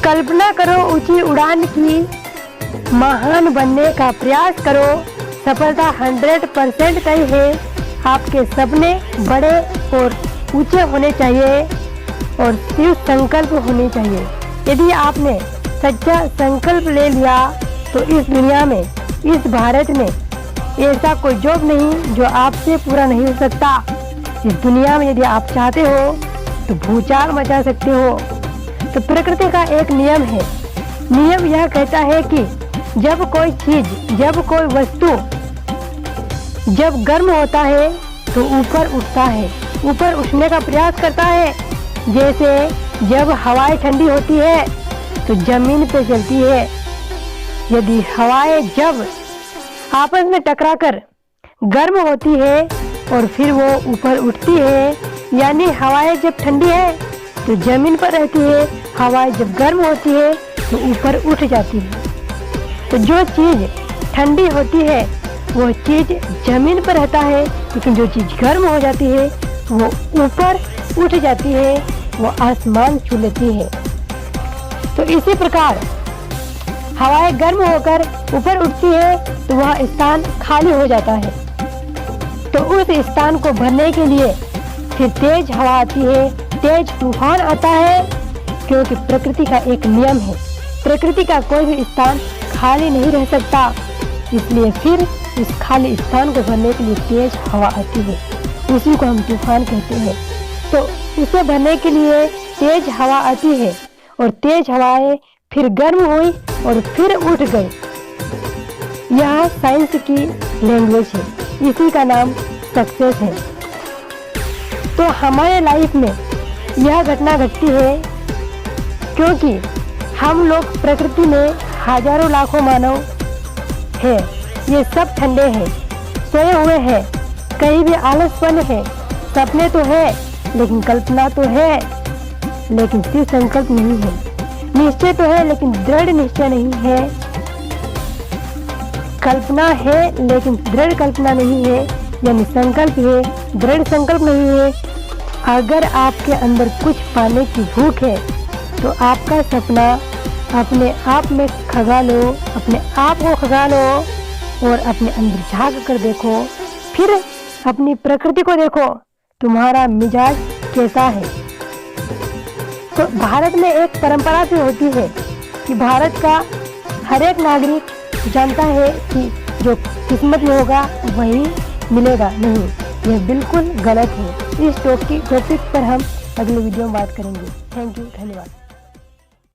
कल्पना करो ऊंची उड़ान की, महान बनने का प्रयास करो। सफलता 100% तय है। आपके सपने बड़े और ऊंचे होने चाहिए और सिर्फ संकल्प होने चाहिए। यदि आपने सच्चा संकल्प ले लिया तो इस दुनिया में, इस भारत में ऐसा कोई जॉब नहीं जो आपसे पूरा नहीं हो सकता। इस दुनिया में यदि आप चाहते हो तो भूचाल मचा सकते हो। तो प्रकृति का एक नियम है। नियम यह कहता है कि जब कोई चीज, जब कोई वस्तु जब गर्म होता है तो ऊपर उठता है, ऊपर उठने का प्रयास करता है। जैसे जब हवाएं ठंडी होती है तो जमीन पे चलती है। यदि हवाएं जब आपस में टकराकर गर्म होती है और फिर वो ऊपर उठती है, यानी हवाएं जब ठंडी है तो जमीन पर रहती है, हवाएं जब गर्म होती है तो ऊपर उठ जाती है। तो जो चीज़ ठंडी होती है वो चीज़ जमीन पर रहता है, लेकिन जो चीज़ गर्म हो जाती है वो ऊपर उठ जाती है, वो आसमान छू लेती है। तो इसी प्रकार हवाएं गर्म होकर ऊपर उठती है तो वह स्थान खाली हो जाता है। तो उस स्थान को भरने के लिए फिर तेज हवा आती है, तेज तूफान आता है, क्योंकि प्रकृति का एक नियम है। प्रकृति का कोई भी स्थान खाली नहीं रह सकता, इसलिए फिर इस खाली स्थान को भरने के लिए तेज हवा आती है, उसी को हम तूफान कहते हैं। तो उसे भरने के लिए तेज हवा आती है और तेज हवाएं फिर गर्म हुई और फिर उठ गई। यह साइंस की लैंग्वेज है, इसी का नाम सक्सेस है। तो हमारे लाइफ में यह घटना घटती है क्योंकि हम लोग प्रकृति में हजारों लाखों मानव है, ये सब ठंडे हैं, सोए हुए हैं, कहीं भी आलसपन है। सपने तो है लेकिन कल्पना तो है, लेकिन सिर्फ संकल्प नहीं है। निश्चय तो है लेकिन दृढ़ निश्चय नहीं है। कल्पना है लेकिन दृढ़ कल्पना नहीं है, यानी संकल्प है, दृढ़ संकल्प नहीं है। अगर आपके अंदर कुछ पाने की भूख है तो आपका सपना अपने आप में खगा लो, अपने आप को खगा लो और अपने अंदर झांक कर देखो। फिर अपनी प्रकृति को देखो, तुम्हारा मिजाज कैसा है। तो भारत में एक परंपरा भी होती है कि भारत का हर एक नागरिक जानता है कि जो किस्मत में होगा वही मिलेगा। नहीं, यह बिल्कुल गलत है। इस टॉपिक पर हम अगले वीडियो में बात करेंगे। थैंक यू, धन्यवाद।